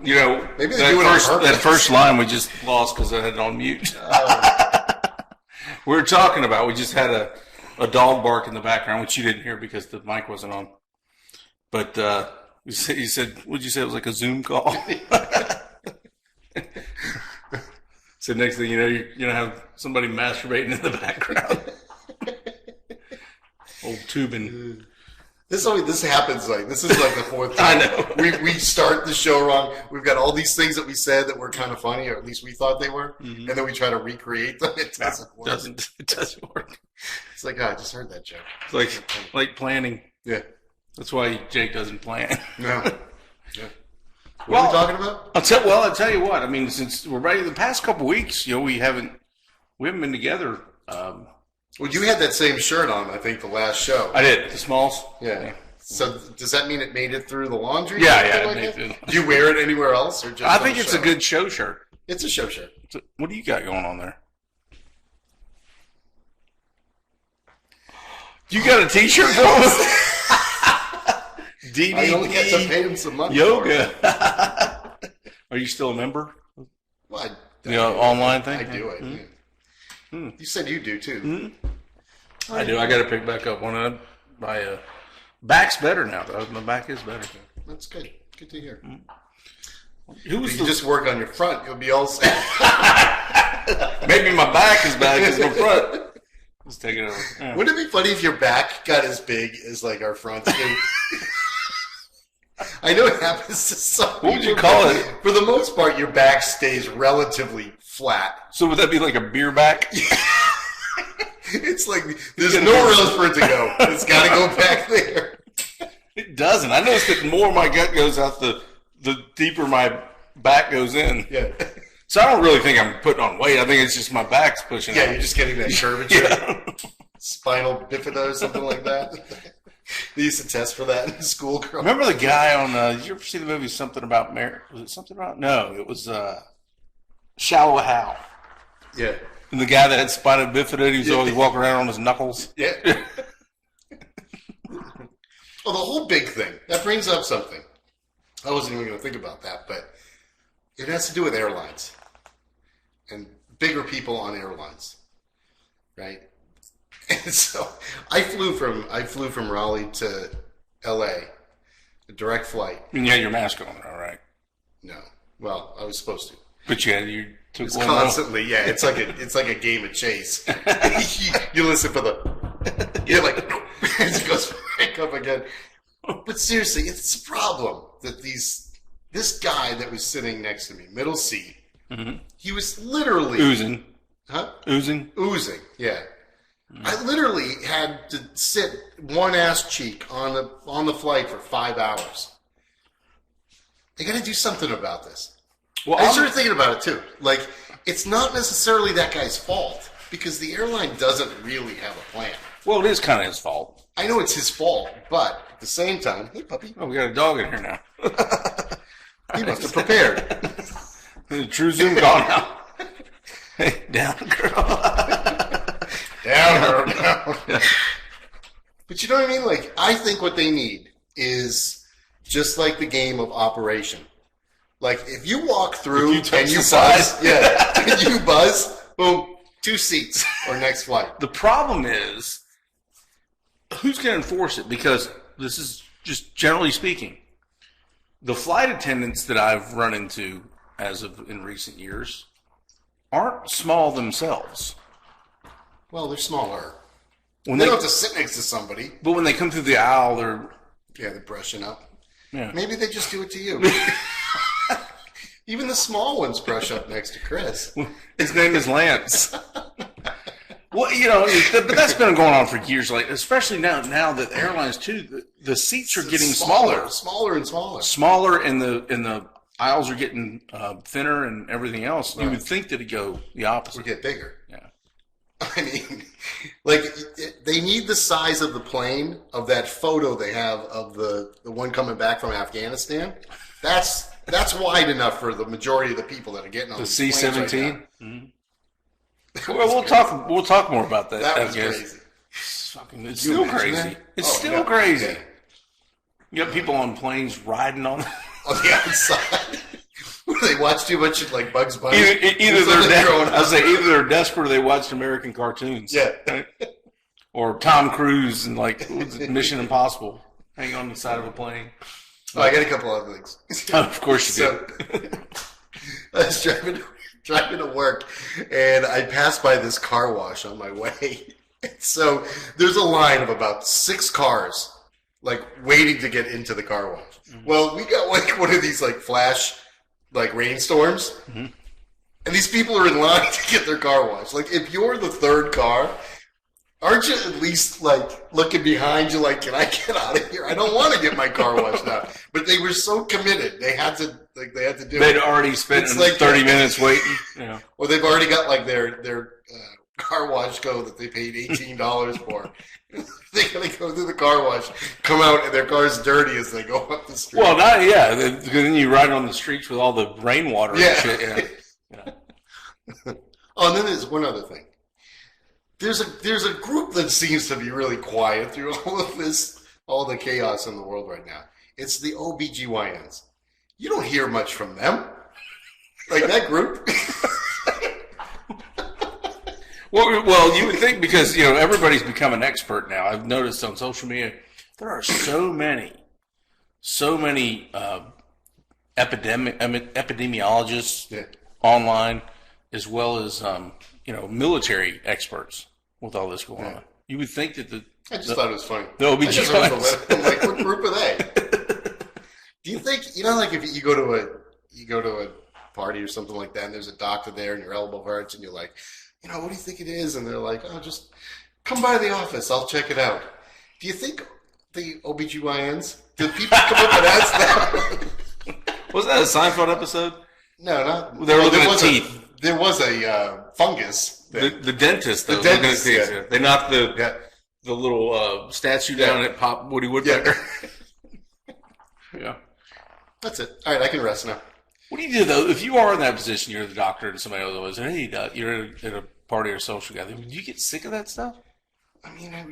You know, maybe they do it on purpose. That first line we just lost because I had it on mute. We were talking about, we just had a dog bark in the background, which you didn't hear because the mic wasn't on. But you said, what'd you say? It was like a Zoom call? So next thing you know, you're going to have somebody masturbating in the background. Old tubing. This happens this is like the fourth time. I know. We start the show wrong. We've got all these things that we said that were kind of funny, or at least we thought they were, and then we try to recreate them. It doesn't work. It doesn't work. It's like, I just heard that joke. It's like planning. Yeah. That's why Jake doesn't plan. No. Yeah. What are we talking about? I'll tell you what. I mean, since we're ready, the past couple of weeks, we haven't been together. Well, you had that same shirt on, I think, the last show. I did. The Smalls. Yeah. So does that mean it made it through the laundry? Yeah, it made it. Do you wear it anywhere else, or just? I think it's a good show shirt. It's a show shirt. What do you got going on there? You got a T-shirt going? DDD. I only get to pay him some money. Yoga. Are you still a member? Well, online thing? I do. You said you do too. Mm-hmm. I do. I got to pick back up one of them. My back's better now, though. My back is better. That's good. Good to hear. Mm-hmm. If you just work on your front, you'll be all set. Maybe my back is bad as my front. Let's take it over. Yeah. Wouldn't it be funny if your back got as big as like our front? I know it happens to some people. What would you call it? For the most part, your back stays relatively flat. So would that be like a beer back? It's like there's nowhere else for it to go. It's got to go back there. It doesn't. I noticed that the more my gut goes out, the deeper my back goes in. Yeah. So I don't really think I'm putting on weight. I think it's just my back's pushing out. Yeah, you're just getting that curvature. Yeah. Spinal bifida or something like that. They used to test for that in school. Remember the guy on, did you ever see the movie Something About Mary? Was it Something About? No, it was Shallow Hal. Yeah. And the guy that had spinal bifida, he was always walking around on his knuckles. Yeah. Well, the whole big thing, that brings up something. I wasn't even going to think about that, but it has to do with airlines and bigger people on airlines, right? And so I flew from Raleigh to L.A., a direct flight. And you had your mask on, all right? No. Well, I was supposed to. But you took it's one constantly, yeah. It's like a game of chase. you listen for the, you're like, it goes back up again. But seriously, it's a problem that this guy that was sitting next to me, middle seat, he was literally oozing. Huh? Oozing, yeah. I literally had to sit one ass cheek on the flight for 5 hours. They got to do something about this. Well, I started thinking about it too. Like, it's not necessarily that guy's fault because the airline doesn't really have a plan. Well, it is kind of his fault. I know it's his fault, but at the same time, hey puppy. Oh, we got a dog in here now. He must have prepared. The true Zoom gone now. Hey, down, girl. Down. But you know what I mean? Like, I think what they need is just like the game of Operation. Like, if you walk through and you buzz, and you buzz, boom, 2 seats or next flight. The problem is, who's going to enforce it? Because this is just generally speaking. The flight attendants that I've run into in recent years aren't small themselves. Well, they're smaller. When they don't have to sit next to somebody. But when they come through the aisle, they're brushing up. Yeah. Maybe they just do it to you. Even the small ones brush up next to Chris. His name is Lance. Well, but that's been going on for years. Like, especially now that airlines too, the seats are getting smaller and smaller. Smaller, and the aisles are getting thinner and everything else. Right. You would think that it'd go the opposite. Or get bigger. Yeah. I mean, like, they need the size of the plane of that photo they have of the one coming back from Afghanistan. That's wide enough for the majority of the people that are getting on the C-17. Right mm-hmm. Well, we'll talk more about that. That was crazy. It's still crazy. It's still crazy. Yeah. You got people on planes riding on the outside. They watch too much of, like, Bugs Bunny. Either they're desperate or they watched American cartoons. Yeah. Right? Or Tom Cruise and, like, Mission Impossible, hang on the side of a plane. Oh, I got a couple other things. Of course you do. I was driving to work, and I passed by this car wash on my way. So there's a line of about 6 cars, like, waiting to get into the car wash. Mm-hmm. Well, we got, like, one of these, like, flash, like, rainstorms, mm-hmm. and these people are in line to get their car washed. Like, if you're the third car, aren't you at least, like, looking behind you like, can I get out of here? I don't want to get my car washed now. But they were so committed. They had to do it. They'd already spent like 30 minutes waiting. Yeah. Or they've already got, like, their car wash go that they paid $18 for. They gotta go through the car wash, come out, and their car's dirty as they go up the street. Well, then you ride on the streets with all the rainwater and shit. Yeah. Oh, and then there's one other thing. There's a group that seems to be really quiet through all of this, all the chaos in the world right now. It's the OBGYNs. You don't hear much from them. Like, that group. Well, you would think because, everybody's become an expert now. I've noticed on social media, there are so many epidemiologists online, as well as, military experts with all this going on. You would think that I just thought it was funny. The OBGYNs. I'm like, what group are they? Do you think, like, if you go to a party or something like that, and there's a doctor there and your elbow hurts, and you're like, what do you think it is? And they're like, oh, just come by the office. I'll check it out. Do you think the OBGYNs, do people come up and ask them? Wasn't that a Seinfeld episode? No, not. They were looking at teeth. There was a fungus. The dentist, though. The dentist, They knocked the little statue down at Pop Woody Woodpecker. Yeah. That's it. All right, I can rest now. What do you do, though? If you are in that position, you're the doctor and somebody else is, hey, you're at a party or social gathering, do you get sick of that stuff? I mean, I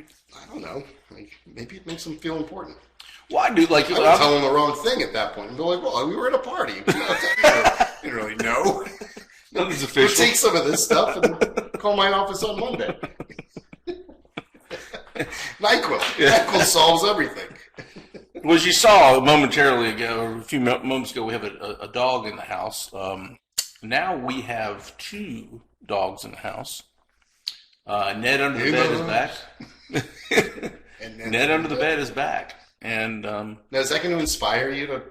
don't know. Like, maybe it makes them feel important. Well, I do. Like, I would tell them the wrong thing at that point. And be like, well, we were at a party. I didn't really know. Nothing's official. We'll take some of this stuff and call my office on Monday. NyQuil. Yeah. NyQuil solves everything. Well, as you saw momentarily ago, or a few moments ago, we have a dog in the house. Now we have 2 dogs in the house. Ned under the bed is back. Ned under the bed is back. And now, is that going to inspire you to?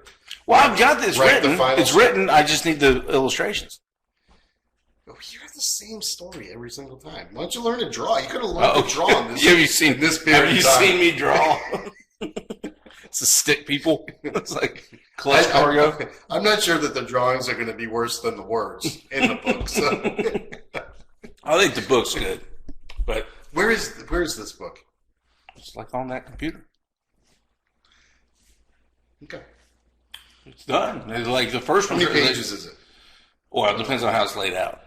Well, I've got this written. It's written. I just need the illustrations. Oh, you have the same story every single time. Why don't you learn to draw? You could have learned to draw in this. Have you seen this period? Have you seen me draw? It's a stick, people. It's like clutch cargo. I'm not sure that the drawings are going to be worse than the words in the book. So. I think the book's good, but where is this book? It's like on that computer. Okay, it's done. It's like the first one. How many pages is it? Well, it depends on how it's laid out.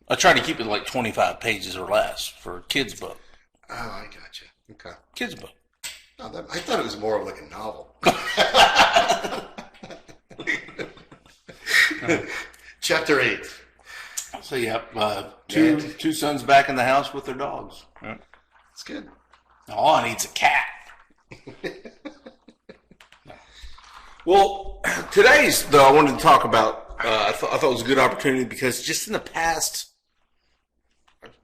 I try to keep it like 25 pages or less for a kid's book. Oh, I gotcha. Okay, kid's book. No, I thought it was more of like a novel. Chapter 8. So, two sons back in the house with their dogs. Yeah. That's good. All I need's a cat. Well, today's, though, I wanted to talk about, I thought it was a good opportunity because just in the past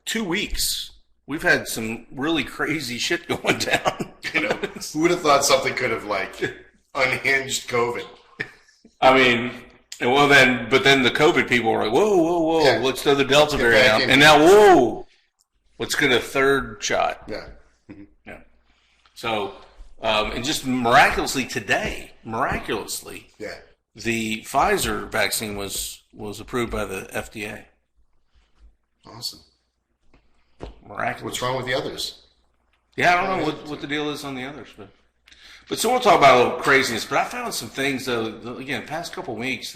2 weeks, we've had some really crazy shit going down. Who would have thought something could have, like, unhinged COVID? I mean, but then the COVID people were like, whoa, yeah. Let's throw the Delta variant out. And now, whoa, let's get a third shot. Yeah. Mm-hmm. Yeah. So, and just miraculously today, yeah, the Pfizer vaccine was approved by the FDA. Awesome. Miraculous. What's wrong with the others? Yeah, I don't know what the deal is on the others, but so we'll talk about a little craziness. But I found some things, though, again, the past couple of weeks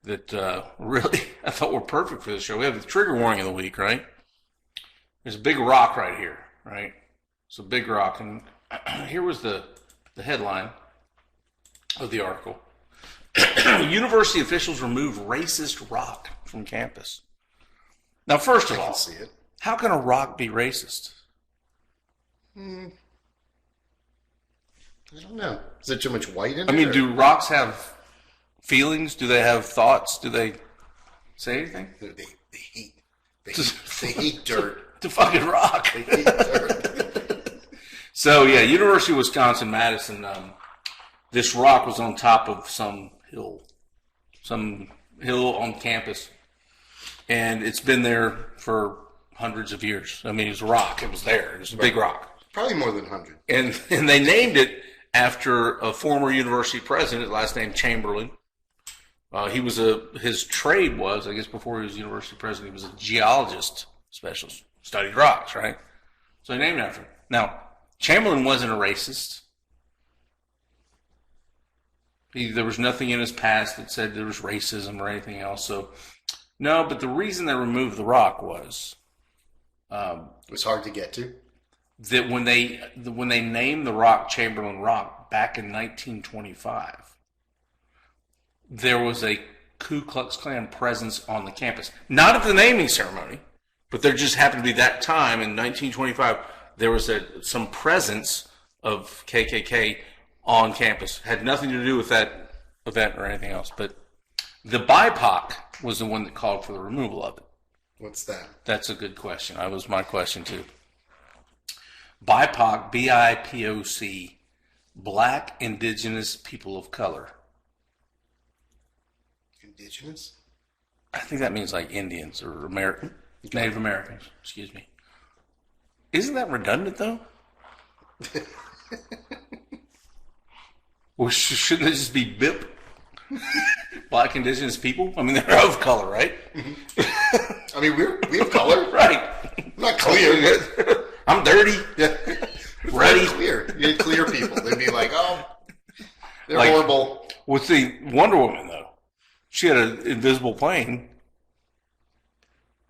that really I thought were perfect for this show. We have the trigger warning of the week, right? There's a big rock right here, right? It's a big rock, and here was the headline of the article. University officials remove racist rock from campus. Now, first of I all, can see it. how can a rock be racist? I don't know. Is there too much white in it? I mean, do rocks have feelings? Do they have thoughts? Do they say anything? They hate dirt. The fucking rock. They hate dirt. So, yeah, University of Wisconsin-Madison, this rock was on top of some hill on campus, and it's been there for hundreds of years. I mean, it was a rock. It was there. It was a big rock. Probably more than 100. And they named it after a former university president, last name Chamberlain. His trade was, I guess before he was university president, he was a geologist specialist, studied rocks, right? So they named it after him. Now, Chamberlain wasn't a racist. There was nothing in his past that said there was racism or anything else. So, no, but the reason they removed the rock was It was hard to get to. that when they named the rock Chamberlain Rock back in 1925, there was a Ku Klux Klan presence on the campus. Not at the naming ceremony, but there just happened to be that time in 1925, there was some presence of KKK on campus. Had nothing to do with that event or anything else. But the BIPOC was the one that called for the removal of it. What's that? That's a good question. That was my question too. BIPOC, B-I-P-O-C, Black Indigenous People of Color. Indigenous? I think that means like Indians or Native Americans. Excuse me. Isn't that redundant though? Well, shouldn't it just be BIP? Black Indigenous people? I mean, they're of color, right? I mean, we have color. Right. I'm not clear. I'm dirty. Yeah. Ready. Clear. You had clear people. They'd be like, oh, they're Like, horrible. Well, see, Wonder Woman, though, she had an invisible plane.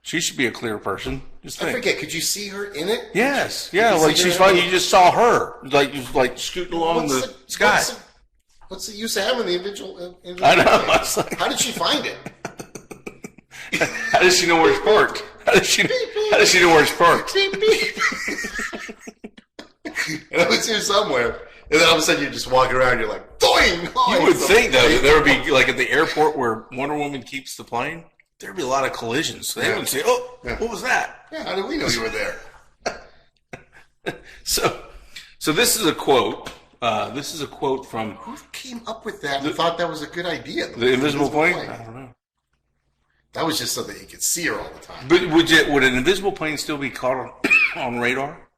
She should be a clear person. Just I think. forget. Could you see her in it? Yes. Did Yeah, you like see she's her in fine. it? You just saw her. Like scooting along the sky. What's the use of having the individual? I know. I was like, How did she find it? how does she know where it's parked? How does she know where it's parked? Beep, beep. And I was here somewhere, and then all of a sudden you're just walking around. You're like, doing. You would think, though, that there would be, like at the airport where Wonder Woman keeps the plane, there'd be a lot of collisions. They would say, oh, what was that? Yeah, how did we know you were there? So this is a quote. This is a quote from Who came up with that and thought that was a good idea? the invisible plane. I don't know. That was just so that you could see her all the time. But would an invisible plane still be caught on radar?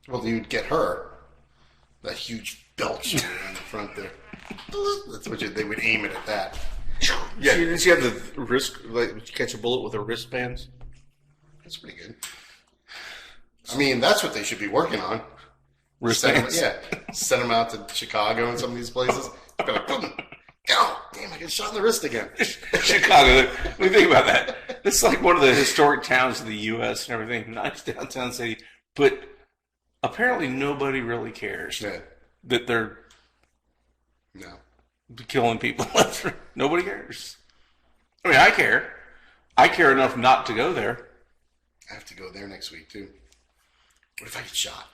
Well, you'd get her. That huge belch in the front there. That's what they would aim it at that. Yeah. Didn't she have the wrist, like catch a bullet with her wristbands? That's pretty good. I mean, that's what they should be working on. Wristbands. Send them out to Chicago and some of these places. Be like, boom. Oh, damn, I got shot in the wrist again. Chicago. Let me think about that. It's like one of the historic towns of the U.S. and everything. Nice downtown city. But apparently nobody really cares that they're killing people. Nobody cares. I mean, I care. I care enough not to go there. I have to go there next week, too. What if I get shot?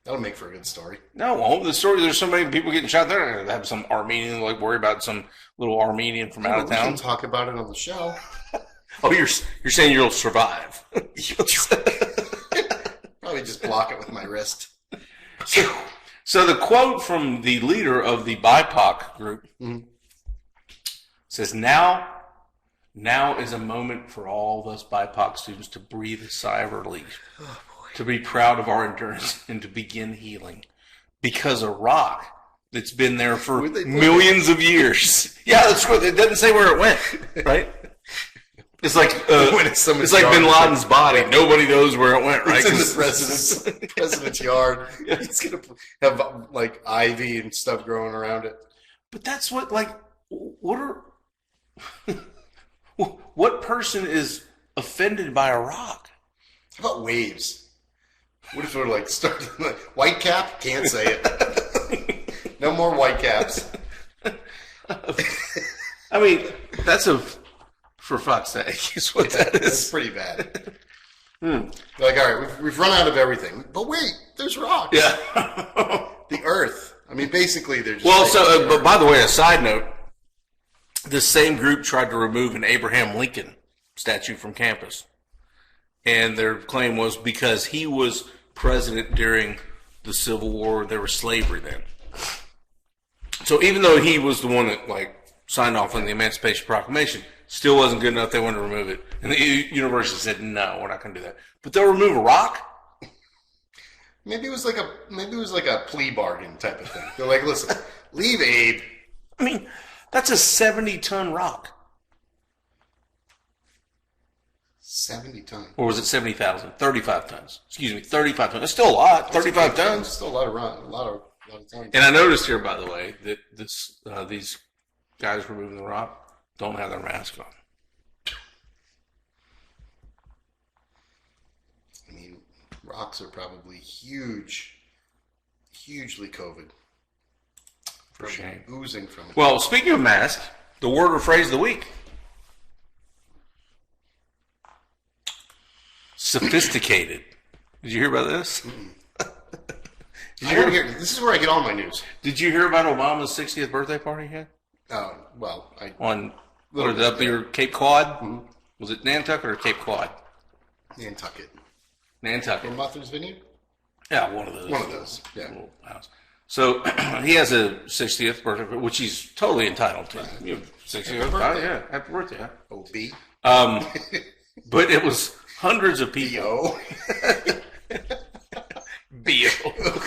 That'll make for a good story. No, it won't. The story, there's so many people getting shot there. They're going to have some Armenian, like, worry about some little Armenian from out of We town. can talk about it on the show. Oh, you're saying you'll survive. Probably just block it with my wrist. So the quote from the leader of the BIPOC group says, now is a moment for all of us BIPOC students to breathe a sigh of relief, to be proud of our endurance, and to begin healing. Because a rock that's been there for millions of years. Yeah, that's what it doesn't say where it went, right? It's like it's like Bin Laden's body. Nobody knows where it went, right? It's in the president's yard. He's gonna have like ivy and stuff growing around it. But that's what, like, what person is offended by a rock? How about waves? What if they're like starting like white cap? Can't say it. No more white caps. I mean, that's for fuck's sake, is what that is. That's pretty bad. Like, all right, we've run out of everything. But wait, there's rocks. Yeah. The earth. I mean, basically, they're just... Well, so, but by the way, a side note, this same group tried to remove an Abraham Lincoln statue from campus. And their claim was because he was president during the Civil War, there was slavery then. So even though he was the one that, like, signed off on the Emancipation Proclamation, still wasn't good enough. They wanted to remove it. And the university said, no, we're not going to do that. But they'll remove a rock? Maybe it was like a plea bargain type of thing. They're like, listen, leave Abe. I mean, that's a 70-ton rock. 70 tons. Or was it 70,000? 35 tons. Excuse me, 35 tons. That's still a lot. 35 tons. Still a lot of tons. And I noticed here, by the way, that these guys removing the rock don't have their mask on. I mean, rocks are probably hugely COVID. For shame. Oozing from it. Well, speaking of masks, the word or phrase of the week. Sophisticated. Did you hear about this? This is where I get all my news. Did you hear about Obama's 60th birthday party he had? Oh, well, on up near Cape Cod? Mm-hmm. Was it Nantucket or Cape Cod? Nantucket. Nantucket. Martha's Vineyard? Yeah, one of those. Yeah. So he has a 60th birthday, which he's totally entitled to. 60th birthday? Yeah, happy birthday. Huh? OB. But it was hundreds of people. B.O.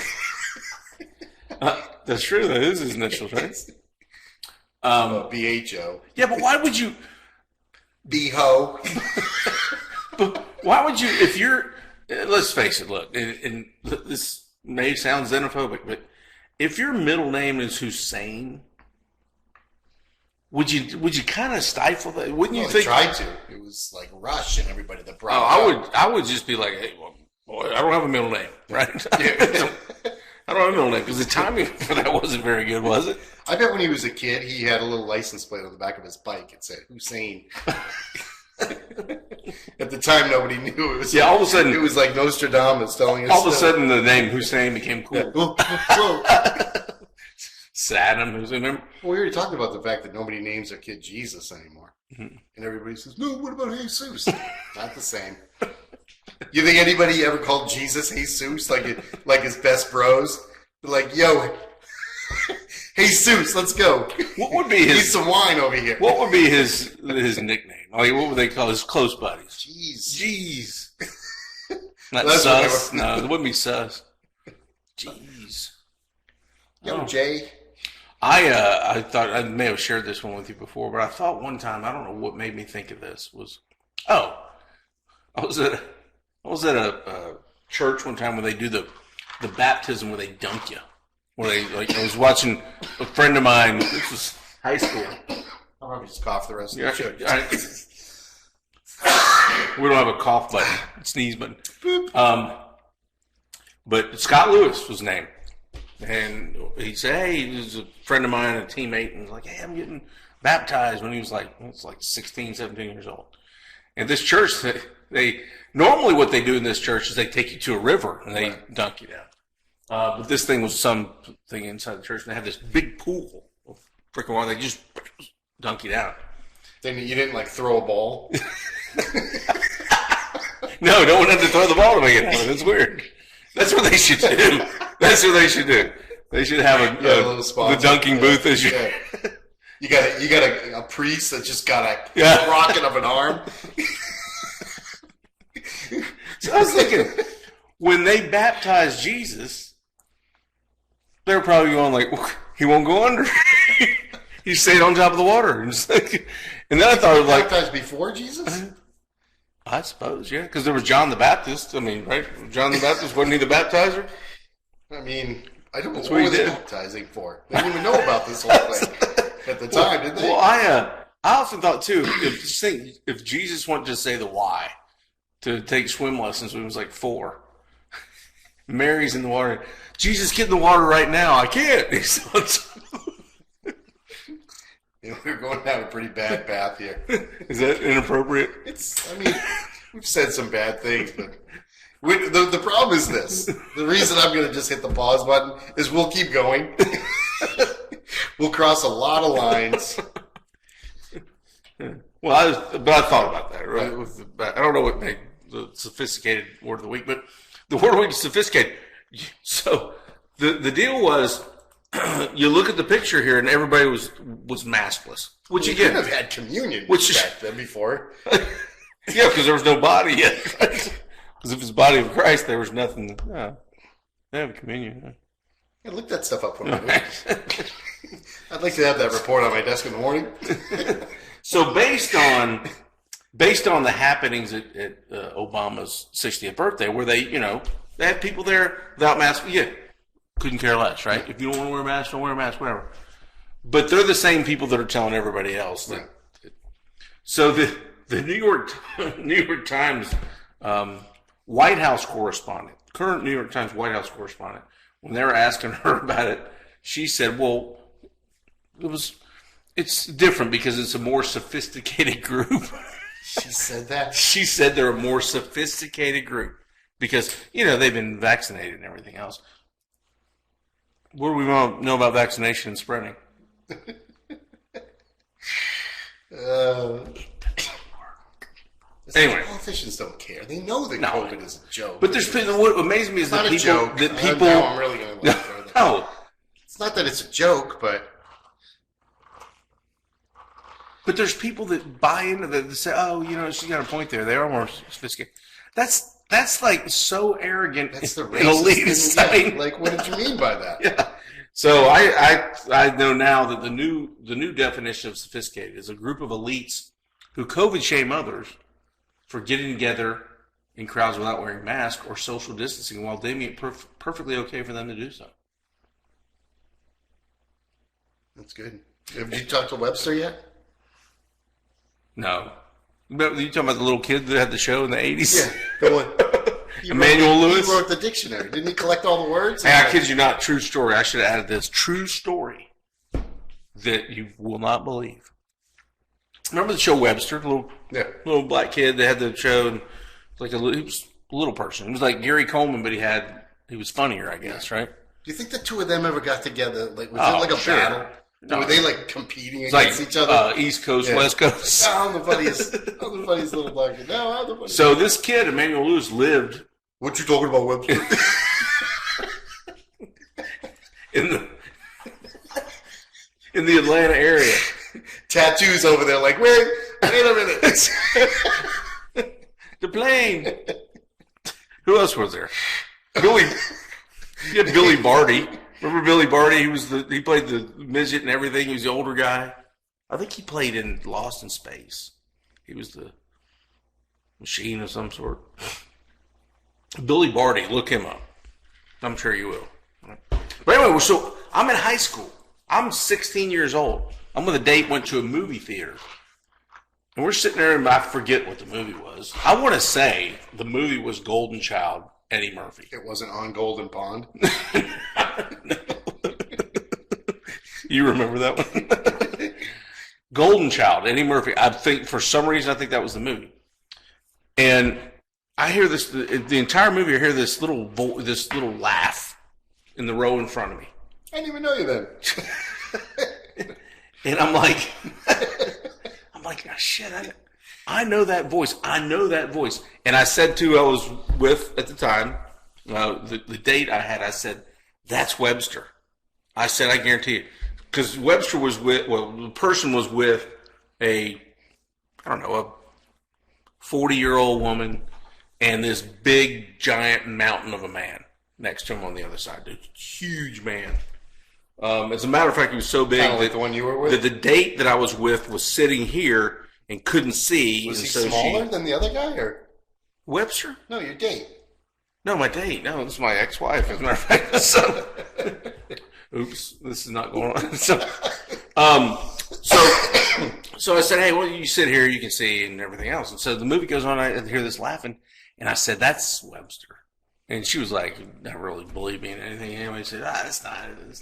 That's true. That is his initials, right? B.H.O. Yeah, but why would you... B-ho. But why would you... If you're... Let's face it, look, and this may sound xenophobic, but if your middle name is Hussein, would you kind of stifle that? Wouldn't you think? Tried to. It was like Rush and everybody that brought. I would just be like, hey, well, boy, I don't have a middle name, right? I don't have a middle name because the timing for that wasn't very good, was it? I bet when he was a kid, he had a little license plate on the back of his bike. It said Hussein. At the time, nobody knew it was. Yeah, all of a sudden it was like Nostradamus telling us. All of a sudden, the name Hussein became cool. Whoa. Saddam Hussein. Remember? Well, we already talked about the fact that nobody names their kid Jesus anymore, mm-hmm. And everybody says, "No, what about Jesus?" Not the same. You think anybody ever called Jesus Jesus like his best bros? They're like, "Yo, Jesus, let's go. What would be his? Need some wine over here." What would be his nickname? Like, what would they call his close buddies? Jeez. Not sus. No, it wouldn't be sus. Jeez. Yo, Jay. I thought I may have shared this one with you before, but I thought one time, I don't know what made me think of this, was, I was at a church one time where they do the baptism where they dunk you. Where they, I was watching a friend of mine, this was high school. I'll probably just cough the rest of the show. We don't have a cough button, sneeze button. But Scott Lewis was his name. And he said, hey, he was a friend of mine, a teammate, and he was like, hey, I'm getting baptized when he was like 16, 17 years old. And this church, they normally what they do in this church is they take you to a river and they dunk you down. But this thing was something inside the church, and they have this big pool of freaking water. They just dunk you down. Then you didn't like throw a ball? No one had to throw the ball to make it happen. It's weird. That's what they should do. That's what they should do. They should have the dunking booth as your... Yeah. You got a priest that just got a rocket of an arm. So I was thinking, when they baptized Jesus, they're probably going like, he won't go under. He stayed on top of the water. And then I thought of like... Baptized before Jesus? I suppose, yeah. Because there was John the Baptist. I mean, right? John the Baptist, wasn't he the baptizer? I mean, I don't know what he was baptizing for. They didn't even know about this whole thing at the time, did they? Well, I often thought, too, if Jesus wanted to say the why, to take swim lessons when he was like 4, Mary's in the water. Jesus, get in the water right now. I can't. We're going down a pretty bad path here. Is that inappropriate? We've said some bad things, but the problem is this. The reason I'm going to just hit the pause button is we'll keep going. We'll cross a lot of lines. Well, I thought about that. Right? I don't know what made the sophisticated word of the week, but the word of the week is sophisticated. So the deal was, you look at the picture here, and everybody was maskless. Which again, could have had communion back then before. Yeah, because there was no body yet. Because if it's the body of Christ, there was nothing. No, they have communion. Yeah, look that stuff up for me. I'd like to have that report on my desk in the morning. So based on the happenings at Obama's 60th birthday, where they had people there without masks, couldn't care less, right? If you don't want to wear a mask, don't wear a mask, whatever. But they're the same people that are telling everybody else that. Right. So the New York Times White House correspondent, current New York Times White House correspondent, when they were asking her about it, she said, "Well, it's different because it's a more sophisticated group." She said that? She said they're a more sophisticated group because, they've been vaccinated and everything else. What do we know about vaccination and spreading? Anyway. Politicians don't care. They know that COVID is a joke. But what amazes me is that people... Now I'm really going to look further. No. It's not that it's a joke, but... But there's people that buy into that say, she's got a point there. They are more sophisticated. That's like so arrogant. That's the elitist. Yeah, like, what did you mean by that? Yeah. So I know now that the new definition of sophisticated is a group of elites who COVID shame others for getting together in crowds without wearing masks or social distancing while deeming it perfectly okay for them to do so. That's good. Have you talked to Webster yet? No. You talking about the little kid that had the show in the 80s? Yeah, the one. Emmanuel Lewis? He wrote the dictionary. Didn't he collect all the words? Hey, I kid you not, true story. I should have added this. True story that you will not believe. Remember the show Webster? The little black kid that had the show. And he was a little person. He was like Gary Coleman, but he was funnier, I guess, right? Do you think the two of them ever got together? Was it like a battle? No. Were they competing against each other? East Coast, West Coast. I'm the funniest little black kid. No, I'm the funniest. So this kid, Emmanuel Lewis, lived. What you talking about, Webster? in the Atlanta area. Tattoos over there. Wait a minute. The plane. Who else was there? You had Billy Barty. Remember Billy Barty? He played the midget and everything. He was the older guy. I think he played in Lost in Space. He was the machine of some sort. Billy Barty, look him up. I'm sure you will. But anyway, so I'm in high school. I'm 16 years old. I'm with a date, went to a movie theater. And we're sitting there, and I forget what the movie was. I want to say the movie was Golden Child, Eddie Murphy. It wasn't On Golden Pond? No. You remember that one? Golden Child, Eddie Murphy. I think for some reason, I think that was the movie. And I hear this, the entire movie, I hear this little laugh in the row in front of me. I didn't even know you then. And I'm like, oh, shit, I know that voice. I know that voice. And I said to who I was with at the time, the date I had, I said, that's Webster. I said, I guarantee it. Because Webster was the person was with a 40-year-old woman and this big, giant mountain of a man next to him on the other side. This huge man. As a matter of fact, he was so big that the one you were with? That the date that I was with was sitting here and couldn't see. Was he smaller than the other guy, or Webster? No, your date. No, my date. No, this is my ex-wife. As a matter of fact, so oops, this is not going on. So I said, hey, well, you sit here, you can see, and everything else. And so the movie goes on. I hear this laughing, and I said, that's Webster. And she was like, never really believed me in anything. Anyway, she said, it's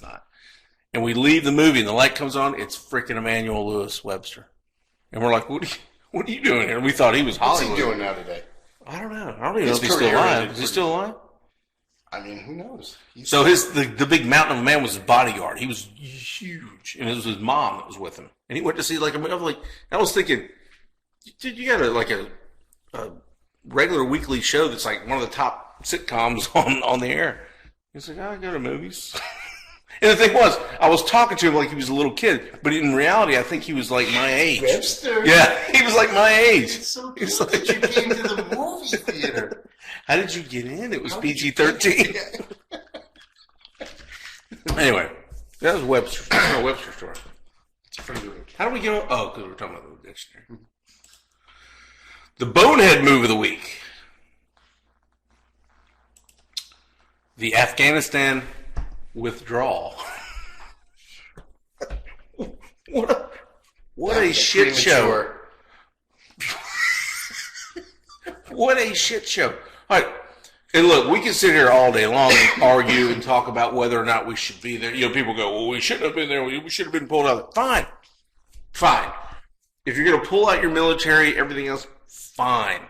not. And we leave the movie and the light comes on. It's freaking Emmanuel Lewis Webster. And we're like, what are you doing here? And we thought he was Hollywood. What's he doing now today? I don't know. I don't even know if he's still alive. Is he still alive? I mean, who knows? So the big mountain of a man was his bodyguard. He was huge, and it was his mom that was with him. And he went to see I was thinking, dude, you got a regular weekly show that's like one of the top sitcoms on the air. He's like, I go to movies. And the thing was, I was talking to him like he was a little kid, but in reality, I think he was like my age. Webster? Yeah, he was like my age. It's so cool that you came to the movie theater. How did you get in? It was PG-13. Anyway, that was Webster. Webster story. It's a pretty good one. How do we get? Oh, because we're talking about the dictionary. The bonehead move of the week: the Afghanistan Withdrawal. What a shit show! What a shit show! All right, and look, we can sit here all day long and argue and talk about whether or not we should be there. You know, people go, "Well, we shouldn't have been there. We should have been pulled out." Fine. If you're going to pull out your military, everything else, fine.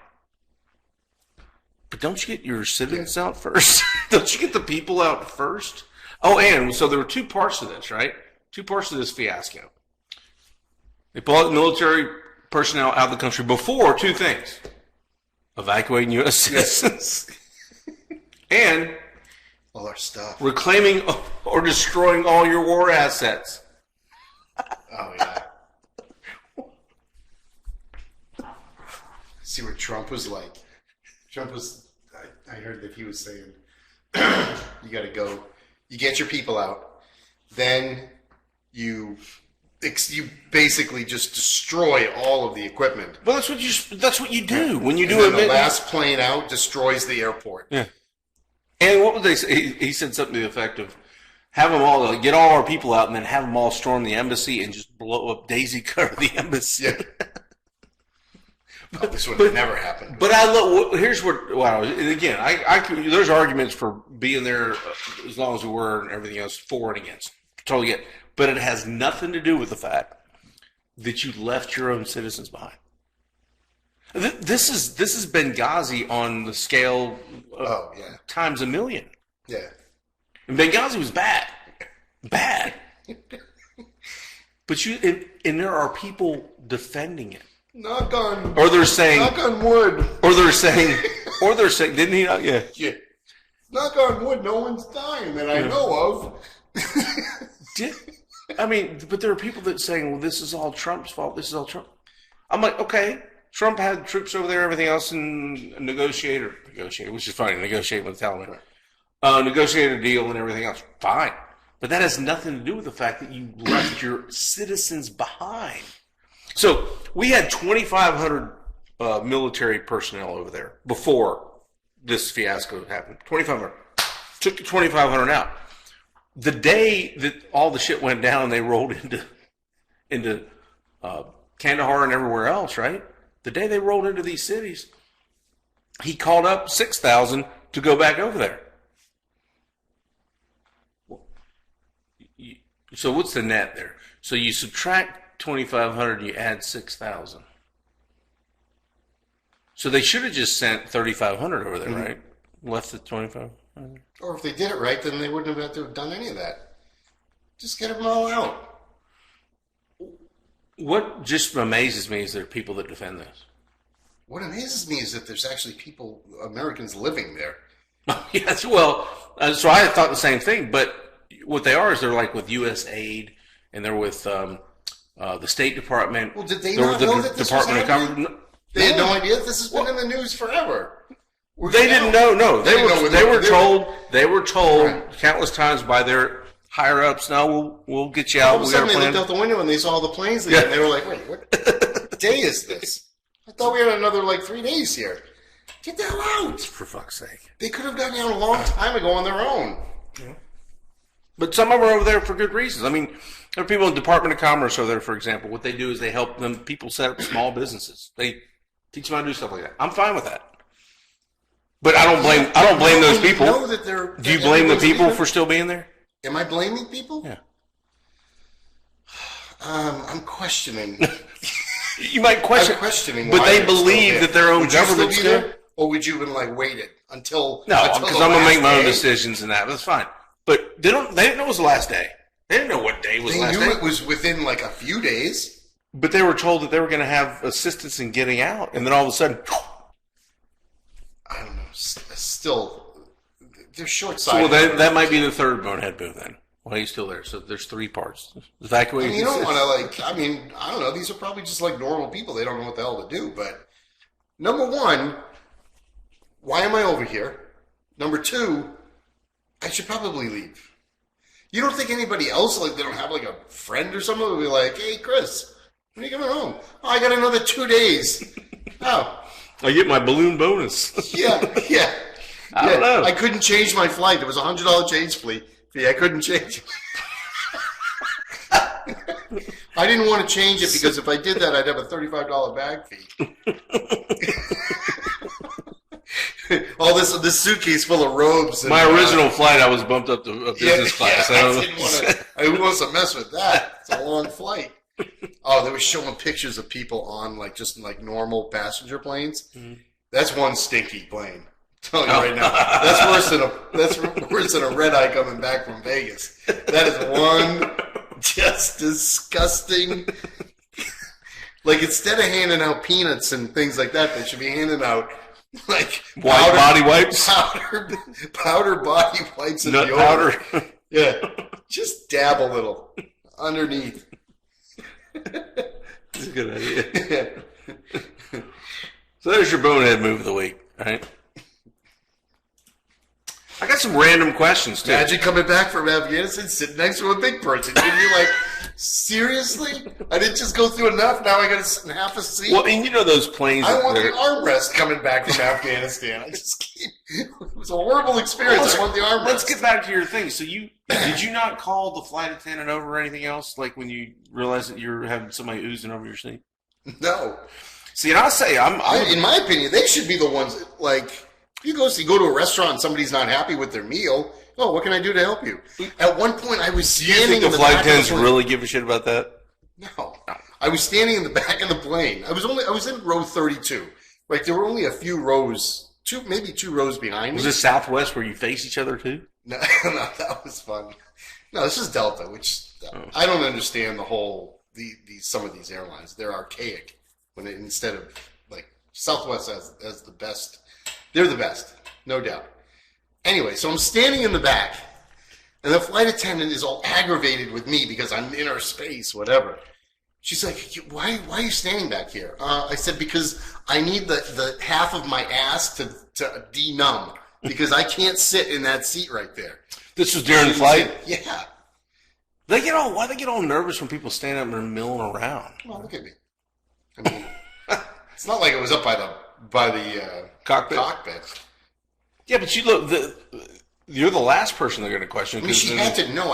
But don't you get your citizens out first? Don't you get the people out first? Oh, and so there were two parts to this, right? Two parts to this fiasco. They pull out the military personnel out of the country before two things: evacuating U.S. citizens and all our stuff, reclaiming or destroying all your war assets. Oh, yeah. See what Trump was like. I heard that he was saying, you got to go, you get your people out, then you basically just destroy all of the equipment. Well, that's what you do when you do it. The last plane out destroys the airport. Yeah. And what would they say? He said something to the effect of, have them all, get all our people out and then have them all storm the embassy and just blow up, daisy cutter the embassy. Yeah. This would have never happened. But I look. Here's what. Wow. And again, there's arguments for being there as long as we were and everything else for and against. Totally get. But it has nothing to do with the fact that you left your own citizens behind. This is Benghazi on the scale times a million. Yeah. And Benghazi was bad. But and there are people defending it. Knock on wood. Or they're saying, didn't he not? Yeah. Yeah. Knock on wood, no one's dying that I know of. But there are people that saying, well, this is all Trump's fault. This is all Trump. I'm like, okay, Trump had troops over there, everything else, and negotiate, which is fine, negotiate with the Taliban. Right. Negotiate a deal and everything else. Fine. But that has nothing to do with the fact that you left your citizens behind. So we had 2,500 military personnel over there before this fiasco happened. 2,500. Took the 2,500 out. The day that all the shit went down, they rolled into Kandahar and everywhere else, right? The day they rolled into these cities, he called up 6,000 to go back over there. So what's the net there? So you subtract 2,500, you add 6,000. So they should have just sent 3,500 over there, right? Left the 2,500. Or if they did it right, then they wouldn't have had to have done any of that. Just get them all out. What just amazes me is there are people that defend this. What amazes me is that there's actually Americans living there. Yes, well, so I thought the same thing, but what they are is they're like with U.S. aid, and they're with the State Department. Well, did they not know that this was happening? They had no idea. This has been in the news forever. They didn't know. No, they were told right. Countless times by their higher ups. No, we'll get you out. All of a sudden, they looked out the window and they saw the planes again. Yeah. They were like, "Wait, what day is this? I thought we had another 3 days here. Get the hell out!" For fuck's sake, they could have gotten out a long time ago on their own. Yeah. But some of them are over there for good reasons. I mean, there are people in the Department of Commerce over there, for example. What they do is they help people set up small businesses. They teach them how to do stuff like that. I'm fine with that. But I don't blame those people. Know that they're, do you blame the people for still being there? Am I blaming people? Yeah. I'm questioning. You might question. I'm questioning, but they believe that their own government's there, or would you have been like waited until? No, because I'm gonna make my own decisions and that. That's fine. But they didn't know it was the last day. They didn't know what day was the last day. They knew it was within like a few days. But they were told that they were going to have assistance in getting out, and then all of a sudden, I don't know. Still, they're short-sighted. So well, that might be the third bonehead move then. Why are you still there? So there's three parts. Evacuate. You don't want to I don't know. These are probably just like normal people. They don't know what the hell to do. But number one, why am I over here? Number two, I should probably leave. You don't think anybody else, like they don't have like a friend or someone who will be like, hey, Chris, when are you coming home? Oh, I got another 2 days. Oh. I get my balloon bonus. Yeah. I don't know. I couldn't change my flight. It was a $100 change fee. I couldn't change it. I didn't want to change it because if I did that, I'd have a $35 bag fee. All this suitcase full of robes. And, my original flight, I was bumped up to a business class. I want to mess with that. It's a long flight. Oh, they were showing pictures of people on just normal passenger planes. Mm-hmm. That's one stinky plane. I'm telling you right now, that's worse than a red eye coming back from Vegas. That is one just disgusting. Like instead of handing out peanuts and things like that, they should be handing out like white body wipes, powder body wipes, and nut powder. Yeah, just dab a little underneath. That's a good idea. Yeah. So there's your bonehead move of the week, right? I got some random questions too. Imagine coming back from Afghanistan, sitting next to a big person. You'd be like, seriously? I didn't just go through enough. Now I got to sit in half a seat. Well, and you know those planes. I want the armrest coming back from Afghanistan. I just can't. It was a horrible experience. I want the armrest. Let's get back to your thing. So did you not call the flight attendant over or anything else? Like when you realized that you're having somebody oozing over your seat? No. See, and I say in my opinion, they should be the ones that, like. You go to a restaurant and somebody's not happy with their meal. Oh, what can I do to help you? At one point, I was standing in the back of the plane. Do you think the flight attendants really give a shit about that? No. I was standing in the back of the plane. I was in row 32. Like, there were only a few rows, maybe two rows behind me. Was this Southwest where you face each other too? No, that was fun. No, this is Delta, which I don't understand the whole, some of these airlines. They're archaic when instead of, like, Southwest as the best. They're the best, no doubt. Anyway, so I'm standing in the back, and the flight attendant is all aggravated with me because I'm in her space, whatever. She's like, why are you standing back here? I said, because I need the half of my ass to denumb, because I can't sit in that seat right there. This was during the flight? Yeah. Why they get all nervous when people stand up and are milling around? Well, look at me. I mean, it's not like it was up by the cockpit. Yeah, but you're the last person they're going to question. I mean, she had to know.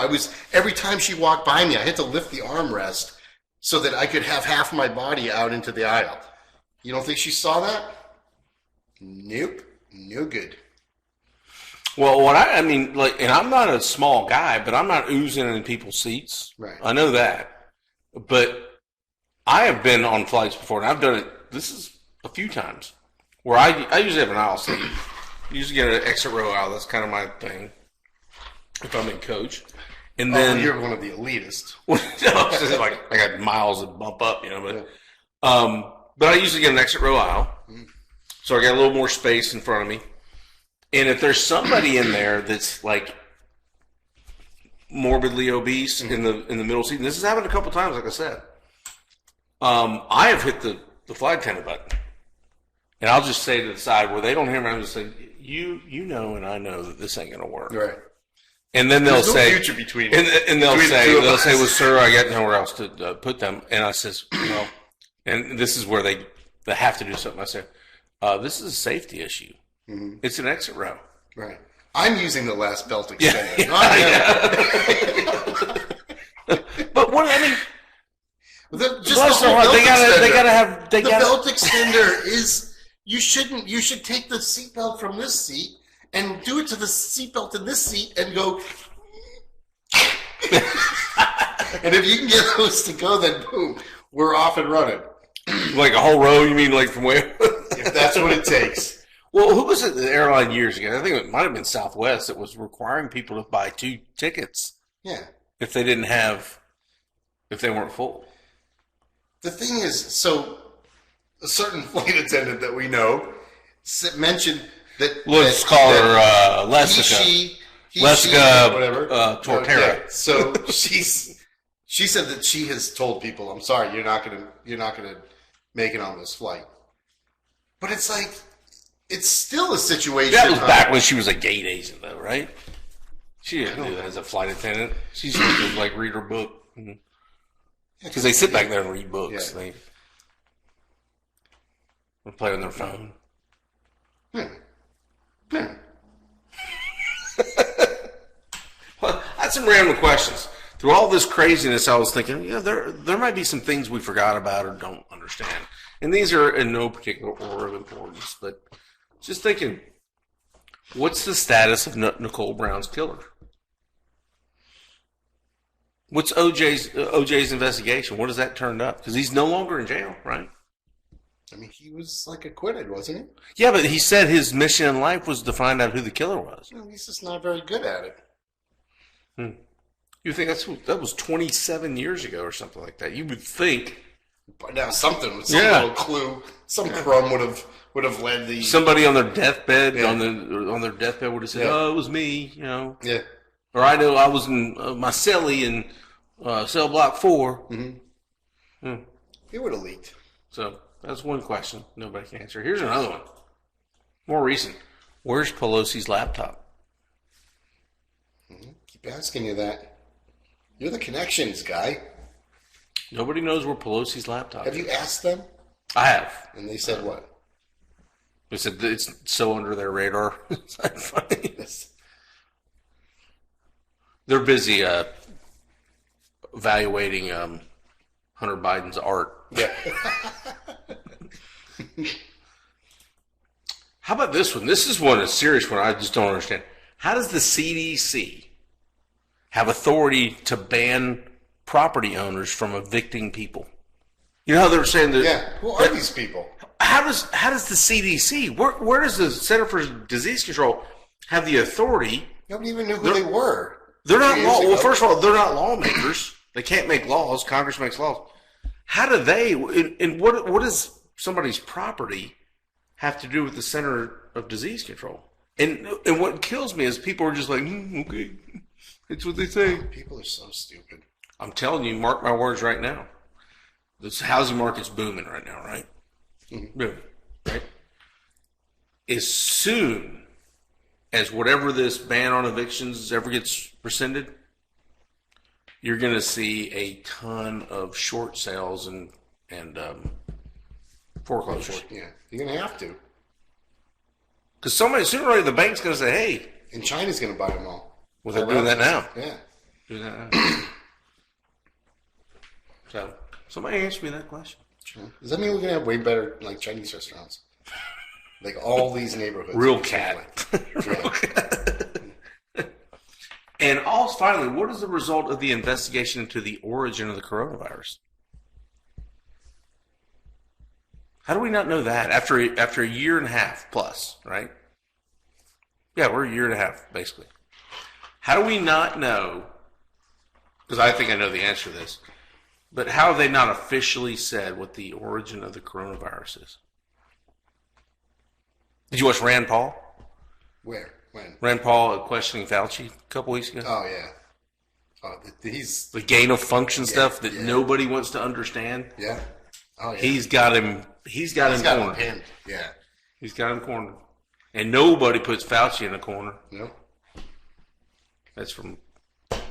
Every time she walked by me, I had to lift the armrest so that I could have half my body out into the aisle. You don't think she saw that? Nope. No good. Well, and I'm not a small guy, but I'm not oozing in people's seats. Right. I know that. But I have been on flights before, and I've done it. This is a few times. Where I usually have an aisle seat. I usually get an exit row aisle. That's kind of my thing. If I'm in coach. And then you're one of the elitists. Like I got miles that bump up, but I usually get an exit row aisle. So I got a little more space in front of me. And if there's somebody in there that's like morbidly obese in the middle seat, and this has happened a couple times, like I said, I have hit the flight attendant button. And I'll just say to the side where they don't hear me, I'm just saying, you know and I know that this ain't going to work. Right. And then they'll say, future between and they'll say, well, sir, I got nowhere else to put them. And I says, well, and this is where they have to do something. I said, this is a safety issue. Mm-hmm. It's an exit row. Right. I'm using the last belt extender. But what, I mean, the belt extender is You shouldn't. You should take the seatbelt from this seat and do it to the seatbelt in this seat and go. And if you can get those to go, then boom, we're off and running. Like a whole row, you mean, like from where? If that's what it takes. Well, who was it, the airline years ago? I think it might have been Southwest that was requiring people to buy 2 tickets. Yeah. If they weren't full. The thing is, so a certain flight attendant that we know mentioned that. Let's call her Lessica. Lessica, whatever. Tortera. Okay. So she said that she has told people, "I'm sorry, you're not gonna make it on this flight." But it's like, it's still a situation. That was back when she was a gate agent, though, right? She didn't do that as a flight attendant. She's supposed to like read her book because they sit back there and read books. Yeah. They play on their phone. Well, I had some random questions. Through all this craziness, I was thinking, there might be some things we forgot about or don't understand. And these are in no particular order of importance, but just thinking, what's the status of Nicole Brown's killer? What's OJ's investigation? What has that turned up? Because he's no longer in jail, right? I mean, he was like acquitted, wasn't he? Yeah, but he said his mission in life was to find out who the killer was. Well, he's just not very good at it. You think that was 27 years ago or something like that? You would think. By now, some little clue, some crumb would have led the somebody on their deathbed on their deathbed would have said, "Oh, it was me," Yeah. Or I know I was in my cellie in cell block 4. Mm-hmm. It would have leaked. So that's one question nobody can answer. Here's another one, more recent. Where's Pelosi's laptop? Keep asking you that. You're the connections guy. Nobody knows where Pelosi's laptop is. Have you asked them? I have. And they said what? They said it's so under their radar. It's not funny. They're busy evaluating Hunter Biden's art. Yeah. How about this one? This is a serious one I just don't understand. How does the CDC have authority to ban property owners from evicting people? You know how they're saying that? Yeah. Who are these people? How does the CDC? Where does the Center for Disease Control have the authority? Nobody even knew who they were. They're not law. Well, first of all, they're not lawmakers. They can't make laws. Congress makes laws. How do they? And what does somebody's property have to do with the Center of Disease Control? And what kills me is people are just like, okay, it's what they say. People are so stupid. I'm telling you, mark my words right now. This housing market's booming right now, right? Mm-hmm. Booming, right? As soon as whatever this ban on evictions ever gets rescinded, you're going to see a ton of short sales and foreclosures. Yeah, you're going to have to. Because sooner or later the bank's going to say, hey. And China's going to buy them all. Well, they're doing that now. Yeah. Doing that now. So, somebody answer me that question. Sure. Does that mean we're going to have way better, like, Chinese restaurants? Like, all these neighborhoods. Real cat. Real cat. And also, finally, what is the result of the investigation into the origin of the coronavirus? How do we not know that after a year and a half plus, right? Yeah, we're a year and a half, basically. How do we not know, because I think I know the answer to this, but how have they not officially said what the origin of the coronavirus is? Did you watch Rand Paul? Where? When? Rand Paul questioning Fauci a couple weeks ago. Oh, yeah. Oh, he's... The gain of function stuff that nobody wants to understand. Yeah. Oh, yeah. He's got him cornered. Pinned. Yeah. He's got him cornered. And nobody puts Fauci in a corner. No. That's from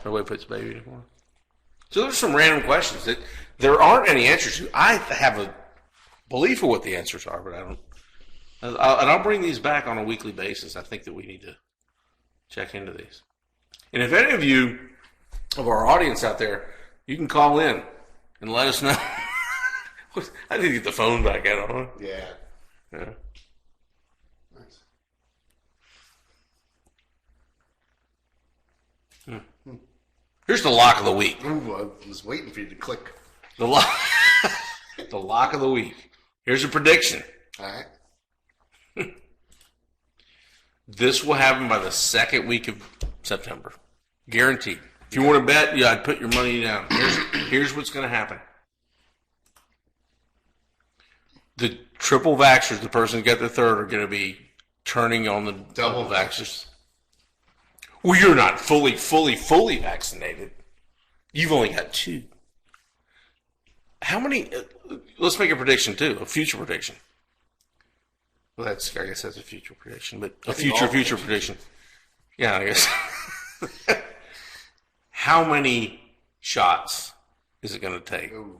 Nobody Puts Baby in a Corner. So there's some random questions that there aren't any answers to. I have a belief of what the answers are, but I don't. And I'll bring these back on a weekly basis. I think that we need to check into these. And if any of you of our audience out there, you can call in and let us know. I need to get the phone back out on. Yeah. Yeah. Nice. Here's the lock of the week. Ooh, I was waiting for you to click. The lock, the lock of the week. Here's a prediction. All right. This will happen by the second week of September. Guaranteed. If you want to bet, yeah, I'd put your money down. Here's what's going to happen. The triple vaxxers, the person who got the third, are going to be turning on the double vaxxers. Well, you're not fully vaccinated. You've only got 2. How many? Let's make a prediction too, a future prediction. Well, I guess that's a future prediction, but a future prediction. Yeah, I guess. How many shots is it going to take? Ooh.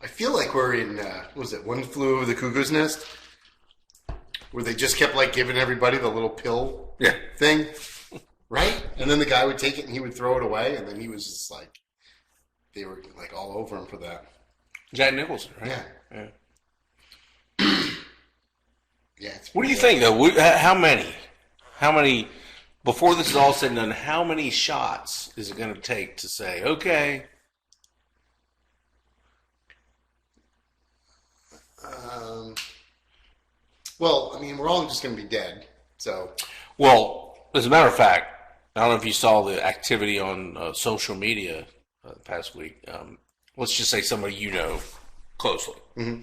I feel like we're in, what was it, One Flew Over the Cuckoo's Nest? Where they just kept, like, giving everybody the little pill thing, right? And then the guy would take it and he would throw it away, and then he was just like, they were, like, all over him for that. Jack Nicholson, right? Yeah. Yeah. What do you think, though? How many, before this is all said and done, how many shots is it going to take to say, okay? Well, I mean, we're all just going to be dead, so. Well, as a matter of fact, I don't know if you saw the activity on social media the past week. Let's just say somebody you know closely. Mm-hmm.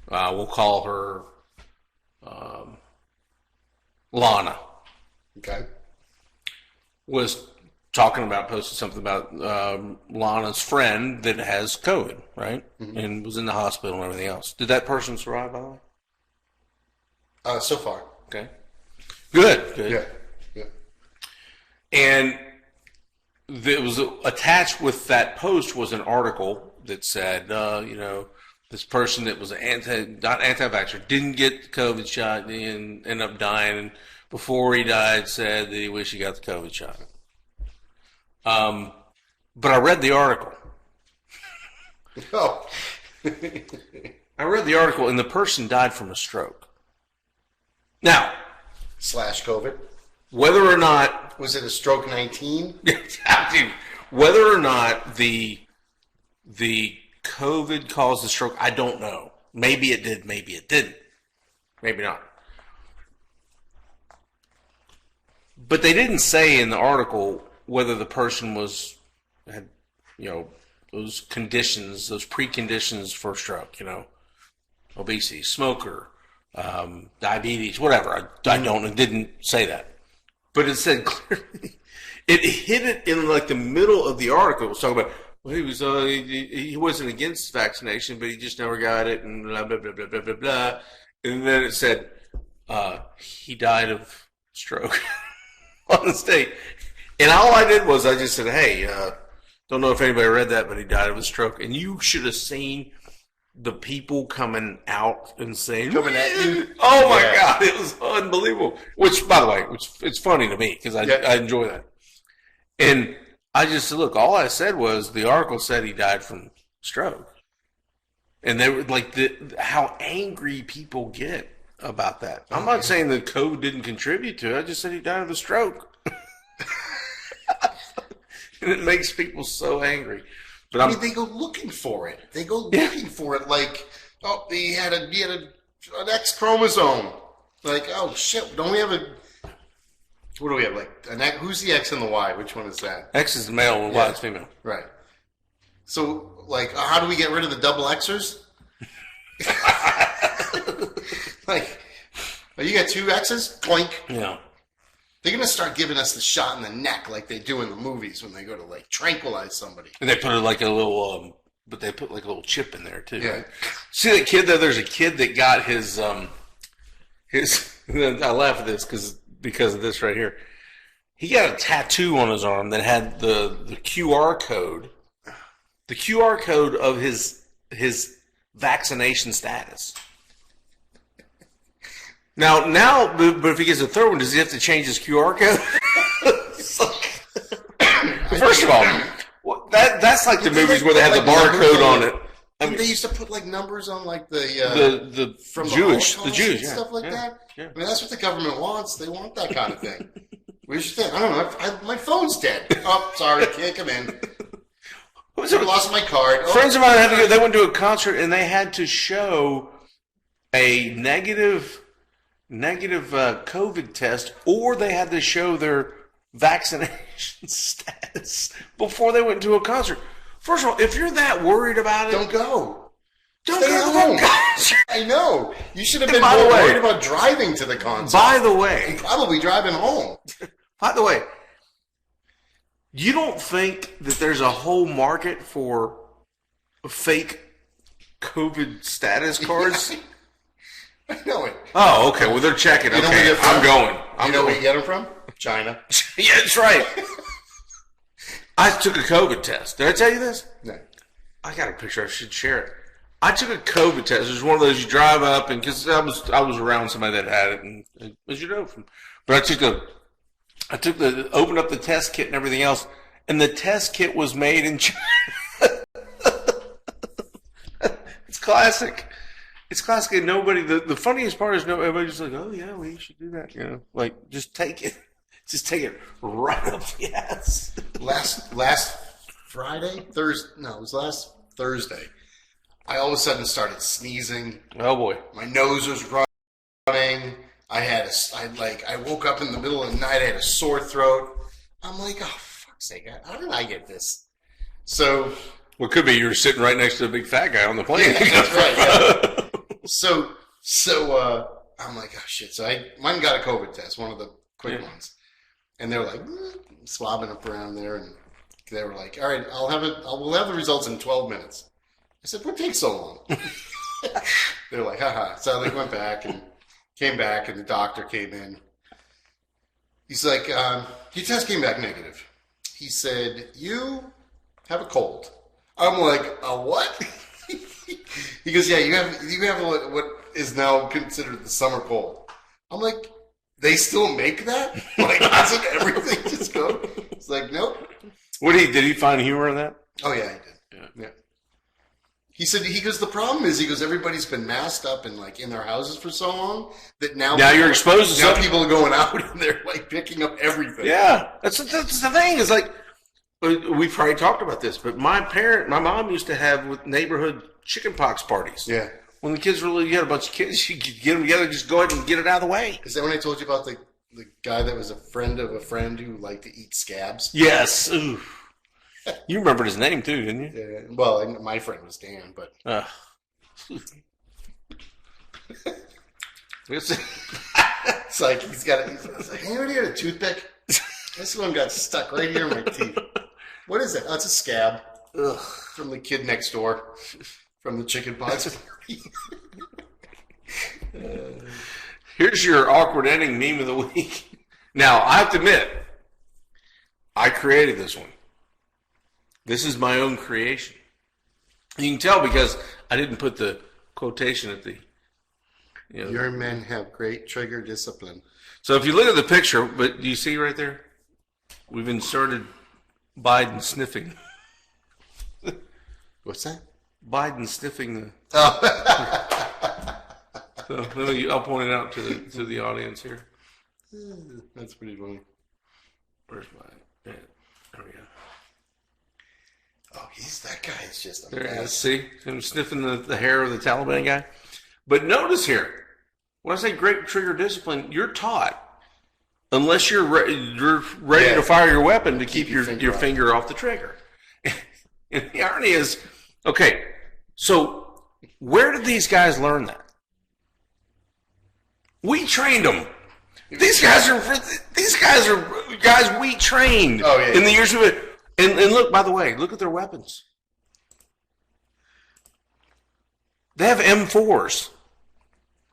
We'll call her Lana. Okay. Was posted something about Lana's friend that has COVID, right? Mm-hmm. And was in the hospital and everything else. Did that person survive, by the way? So far. Okay. Good. Yeah. And there was attached with that post was an article that said, this person that was not anti-vaxxer didn't get the COVID shot and ended up dying. And before he died, said that he wished he got the COVID shot. But I read the article. Oh. I read the article, and the person died from a stroke. Now, /COVID. Whether or not was it a stroke 19? Whether or not the COVID caused the stroke, I don't know. Maybe it did, maybe it didn't. Maybe not. But they didn't say in the article whether the person had those conditions, those preconditions for stroke, obesity, smoker, diabetes, whatever. I don't. It didn't say that. But it said clearly, it hit it in like the middle of the article. It was talking about, well, he wasn't against vaccination, but he just never got it, and blah, blah, blah, blah, blah, blah, blah. And then it said, he died of stroke on the state. And all I did was I just said, hey, don't know if anybody read that, but he died of a stroke. And you should have seen the people coming out and saying, coming at you. Oh my God, it was unbelievable. Which, by the way, it's funny to me because I enjoy that. And I just said, look, all I said was the article said he died from stroke. And they were like, how angry people get about that. I'm not saying that COVID didn't contribute to it. I just said he died of a stroke. And it makes people so angry. But I mean, they go looking for it. They go looking for it like, oh, he had an X chromosome. Like, oh shit, don't we have a? What do we have? Like, who's the X and the Y? Which one is that? X is the male and Y is female. Right. So, like, how do we get rid of the double Xers? Like, oh, you got 2 X's? Clink. Yeah. They're going to start giving us the shot in the neck like they do in the movies when they go to, like, tranquilize somebody. And they put like a little, but they put like a little chip in there, too. Yeah. Right? See that kid there? There's a kid that got his I laugh at this because of this right here. He got a tattoo on his arm that had the QR code. The QR code of his vaccination status. Now, but if he gets a third one, does he have to change his QR code? First of all, that's like the movies where they have the barcode on it. And they used to put like numbers on like the from Jewish, the Jews, and stuff like that. Yeah. I mean, that's what the government wants. They want that kind of thing. We should think. I don't know. My phone's dead. Oh, sorry, can't come in. I lost my card. Friends of mine had to go. They went to a concert and they had to show a negative COVID test, or they had to show their vaccination status before they went to a concert. First of all, if you're that worried about it, don't go. Don't Stay go to home. the concert. I know. You should have been more worried about driving to the concert. By the way, and probably driving home. By the way, you don't think that there's a whole market for fake COVID status cards? I know it. Oh, okay. Well, they're checking. Okay, I'm going. You know where you get them from? China. Yeah, that's right. I took a COVID test. Did I tell you this? No. I got a picture. I should share it. I took a COVID test. It was one of those you drive up, and because I was around somebody that had it, and as you know, but I opened up the test kit and everything else, and the test kit was made in China. It's classic. It's classic. And nobody. The funniest part is everybody's like, oh yeah, we should do that. You know, like just take it. Just take it right up the ass. Last Friday, Thursday. No, it was last Thursday. I all of a sudden started sneezing. Oh boy, my nose was running. I woke up in the middle of the night. I had a sore throat. I'm like, oh fuck's sake! How did I get this? So, well, it could be you were sitting right next to the big fat guy on the plane. Yeah, that's right. Yeah. So I'm like, oh shit! So I went and got a COVID test, one of the quick ones. And they were like swabbing up around there, and they were like, "All right, we'll have the results in 12 minutes." I said, "What takes so long?" They were like, "Haha." So they went back and came back, and the doctor came in. He's like, "Your test came back negative." He said, "You have a cold." I'm like, "A what?" He goes, "Yeah, you have what is now considered the summer cold." I'm like, they still make that? Like, doesn't everything just go? It's like, nope. Did he find humor in that? Oh, yeah, he did. Yeah. He said, the problem is, everybody's been masked up and, like, in their houses for so long that now you're exposed to something. Now people are going out and they're, like, picking up everything. Yeah. That's the thing. Is like, we've probably talked about this, but my mom used to have neighborhood chickenpox parties. Yeah. When the kids you had a bunch of kids, you could get them together, just go ahead and get it out of the way. Is that when I told you about the guy that was a friend of a friend who liked to eat scabs? Yes. Ooh. You remembered his name too, didn't you? Yeah. Well, my friend was Dan, but. It's like he's like, anybody had a toothpick? This one got stuck right here in my teeth. What is it? Oh, it's a scab. Ugh. From the kid next door. From the chicken pox party. Here's your awkward ending meme of the week. Now, I have to admit, I created this one. This is my own creation. You can tell because I didn't put the quotation at the... Your men have great trigger discipline. So if you look at the picture, but do you see right there? We've inserted Biden sniffing. What's that? Biden sniffing the. Oh. So I'll point it out to the audience here. That's pretty funny. Where's my? Yeah, there we go. Oh, that guy is just a there. mess. See him sniffing the hair of the Taliban guy. But notice here, when I say great trigger discipline, you're taught. Unless you're ready to fire your weapon to keep your finger off the trigger. And the irony is, okay, so where did these guys learn that? We trained them. These guys are guys we trained in the years of it. And look, by the way, look at their weapons. They have M4s,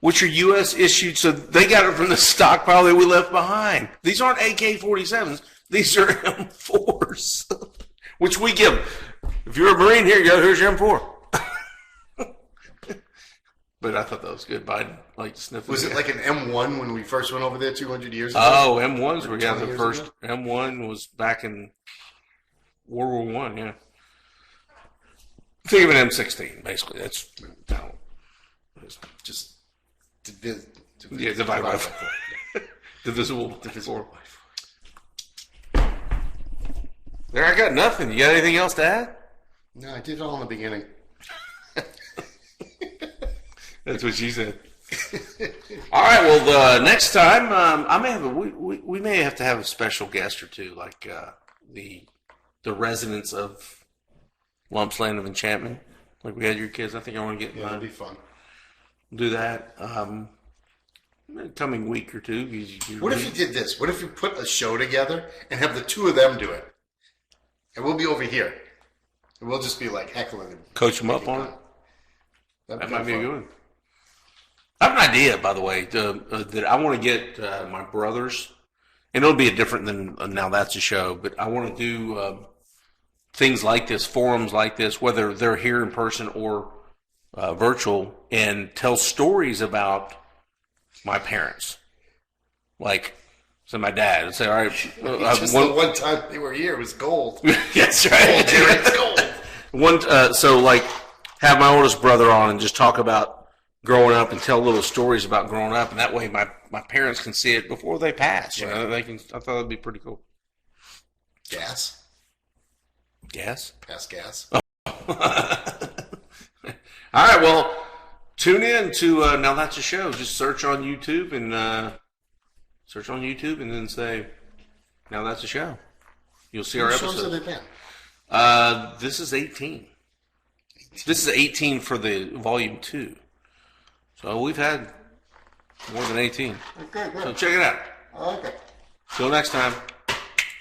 which are U.S. issued, so they got it from the stockpile that we left behind. These aren't AK-47s. These are M4s, which we give. If you're a Marine here, here's your M4. But I thought that was good. Biden liked to sniff. Was it like an M1 when we first went over there 200 years ago? Oh, M1s were the first. Ago? M1 was back in World War I, yeah. Think of an M16, basically. That's Just divide by 4. Divisible by 4. There, I got nothing. You got anything else to add? No, I did it all in the beginning. That's what she said. All right. Well, next time I may have we may have to have a special guest or two, like the residents of Lump's Land of Enchantment, like we had your kids. I think I want to get. Yeah, that'd be fun. Do that coming week or two. What if you did this? What if you put a show together and have the two of them do it, and we'll be over here, and we'll just be like heckling and coach them up on it. That might be a good one. I have an idea, by the way, that I want to get my brothers, and it'll be different than Now That's a Show, but I want to do things like this, forums like this, whether they're here in person or virtual, and tell stories about my parents. Like, so my dad would say, all right. The one time they were here, it was gold. That's right. It's gold. So, like, have my oldest brother on and just talk about growing up and tell little stories about growing up, and that way my parents can see it before they pass. You know, they can. I thought that'd be pretty cool. Gas. Pass gas. Oh. All right. Well, tune in to Now That's a Show. Just search on YouTube and then say Now That's a Show. You'll see our episodes. Shows have they been? This is 18. This is 18 for the volume 2. So we've had more than 18. Okay, good. So check it out. Okay. Till next time.